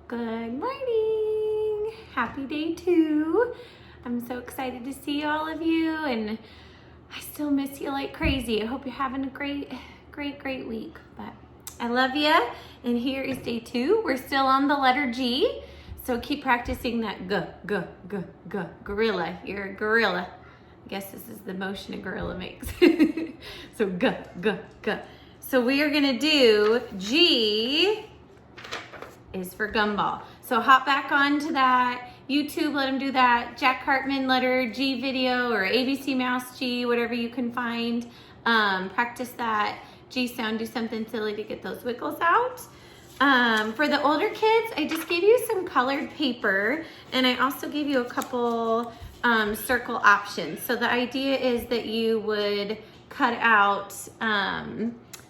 Good morning. Happy day 2. I'm so excited to see all of you, and I still miss you like crazy. I hope you're having a great week, but I love you. And here is day 2. We're still on the letter G, so keep practicing that gorilla. You're a gorilla. I guess this is the motion a gorilla makes. So g. So we are gonna do G is for gumball. So hop back onto that YouTube, let them do that Jack Hartman letter G video or ABC Mouse G, whatever you can find. Practice that G sound, do something silly to get those wiggles out. For the older kids, I just gave you some colored paper, and I also gave you a couple circle options. So the idea is that you would cut out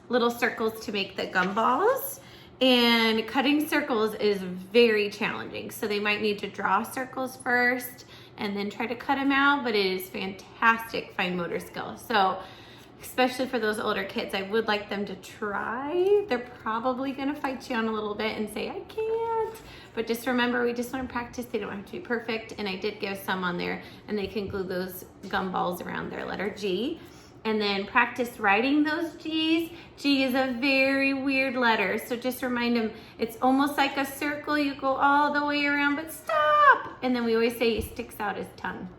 little circles to make the gumballs. And cutting circles is very challenging. So they might need to draw circles first and then try to cut them out, but it is fantastic fine motor skill. So especially for those older kids, I would like them to try. They're probably gonna fight you on a little bit and say, I can't. But just remember, we just wanna practice. They don't have to be perfect. And I did give some on there, and they can glue those gumballs around their letter G. And then practice writing those G's. G is a very weird letter, so just remind them it's almost like a circle. You go all the way around, but stop. And then we always say he sticks out his tongue.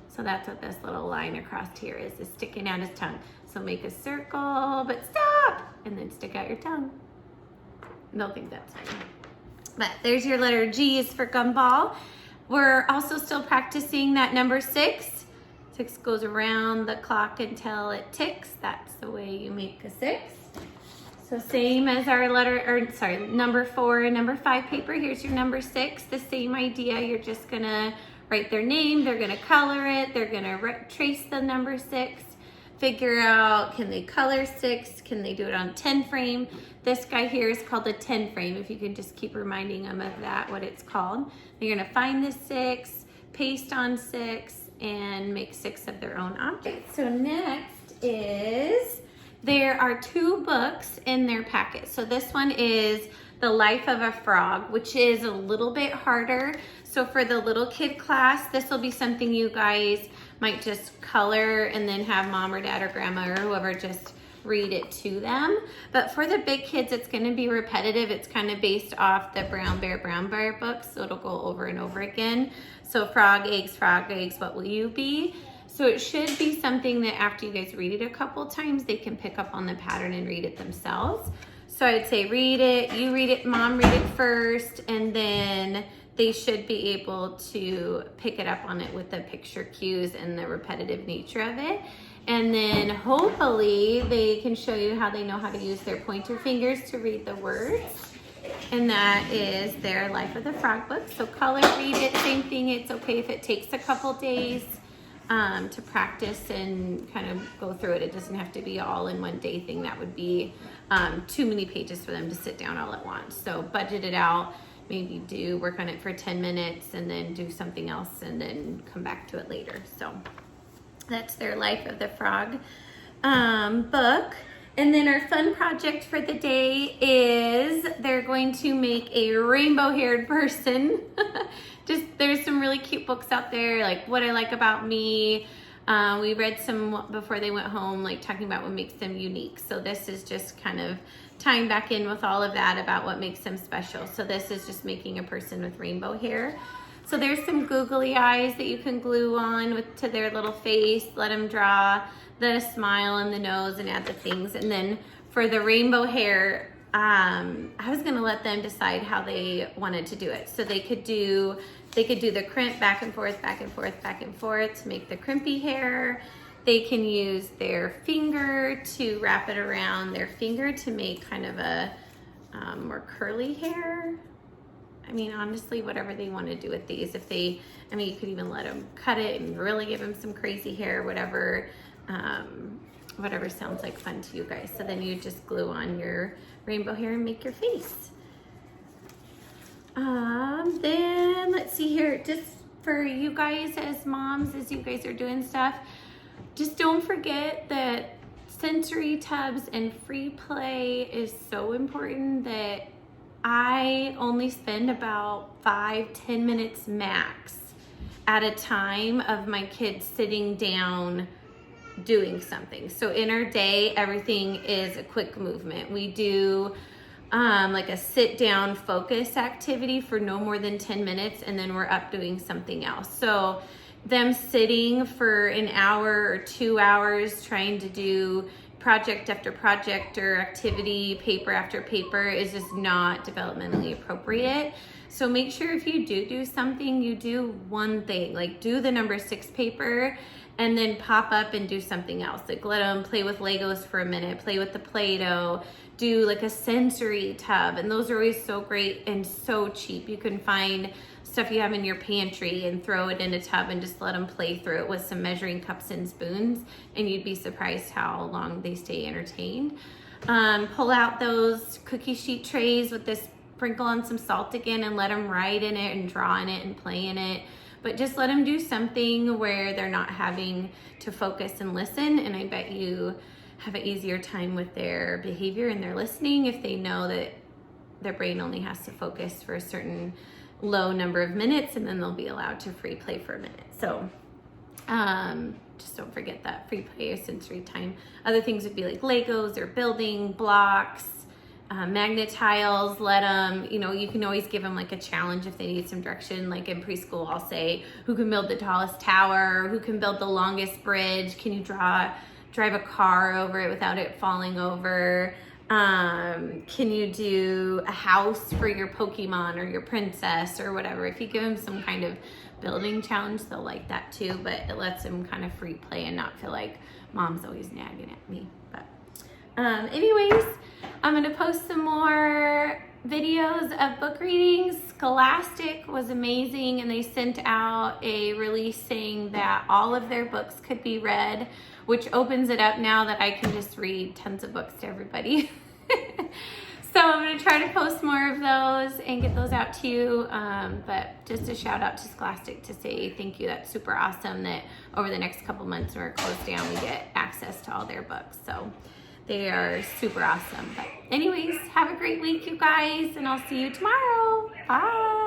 So that's what this little line across here is sticking out his tongue. So make a circle, but stop, and then stick out your tongue. They'll think that's funny. But there's your letter G is for gumball. We're also still practicing that number 6. 6 goes around the clock until it ticks. That's the way you make a 6. So same as our number 4 and number 5 paper. Here's your number 6. The same idea. You're just gonna write their name. They're gonna color it. They're gonna trace the number 6. Figure out, can they color 6? Can they do it on 10 frame? This guy here is called a 10 frame. If you can just keep reminding them of that, what it's called. They're gonna find the 6, paste on 6, and make 6 of their own objects. So next is, there are 2 books in their packet. So this one is The Life of a Frog, which is a little bit harder. So for the little kid class, this will be something you guys might just color and then have mom or dad or grandma or whoever just read it to them. But for the big kids, it's gonna be repetitive. It's kind of based off the Brown Bear books, so it'll go over and over again. So frog, eggs, what will you be? So it should be something that after you guys read it a couple times, they can pick up on the pattern and read it themselves. So I'd say read it, you read it, mom read it first, and then they should be able to pick it up on it with the picture cues and the repetitive nature of it. And then hopefully they can show you how they know how to use their pointer fingers to read the words. And that is their Life of the Frog book. So color, read it, same thing. It's okay if it takes a couple days to practice and kind of go through it. It doesn't have to be all in one day thing. That would be too many pages for them to sit down all at once. So budget it out. Maybe work on it for 10 minutes and then do something else and then come back to it later. So that's their Life of the Frog book. And then our fun project for the day is they're going to make a rainbow-haired person. There's some really cute books out there, like What I Like About Me. We read some before they went home, like talking about what makes them unique. So this is just kind of tying back in with all of that about what makes them special. So this is just making a person with rainbow hair. So there's some googly eyes that you can glue on to their little face. Let them draw the smile and the nose and add the things. And then for the rainbow hair, I was gonna let them decide how they wanted to do it. So they could do the crimp back and forth to make the crimpy hair. They can use their finger to wrap it around their finger to make kind of a more curly hair. I mean, honestly, whatever they want to do with these. You could even let them cut it and really give them some crazy hair, whatever sounds like fun to you guys. So then you just glue on your rainbow hair and make your face. Then let's see here, just for you guys as moms, as you guys are doing stuff, just don't forget that sensory tubs and free play is so important, that I only spend about 5-10 minutes max at a time of my kids sitting down doing something. So in our day, everything is a quick movement. We do like a sit down focus activity for no more than 10 minutes, and then we're up doing something else. So them sitting for an hour or 2 hours trying to do project after project or activity, paper after paper, is just not developmentally appropriate. So make sure if you do something, you do one thing, like do the number 6 paper and then pop up and do something else. Like let them play with Legos for a minute, play with the Play-Doh, do like a sensory tub. And those are always so great and so cheap. You can find stuff you have in your pantry and throw it in a tub and just let them play through it with some measuring cups and spoons, and you'd be surprised how long they stay entertained. Pull out those cookie sheet trays with this, sprinkle on some salt again, and let them write in it and draw in it and play in it. But just let them do something where they're not having to focus and listen, and I bet you have an easier time with their behavior and their listening if they know that their brain only has to focus for a certain low number of minutes, and then they'll be allowed to free play for a minute. So just don't forget that free play or sensory time. Other things would be like Legos or building blocks, magnet tiles. Let them, you can always give them like a challenge if they need some direction. Like in preschool, I'll say, who can build the tallest tower? Who can build the longest bridge? Can you drive a car over it without it falling over? Can you do a house for your Pokemon or your princess or whatever? If you give them some kind of building challenge, they'll like that too, but it lets them kind of free play and not feel like mom's always nagging at me. But anyways, I'm going to post some more videos of book readings. Scholastic was amazing, and they sent out a release saying that all of their books could be read, which opens it up now that I can just read tons of books to everybody. So I'm going to try to post more of those and get those out to you. But just a shout out to Scholastic to say thank you. That's super awesome that over the next couple months when we're closed down, we get access to all their books. So they are super awesome. But anyways, have a great week, you guys, and I'll see you tomorrow. Bye.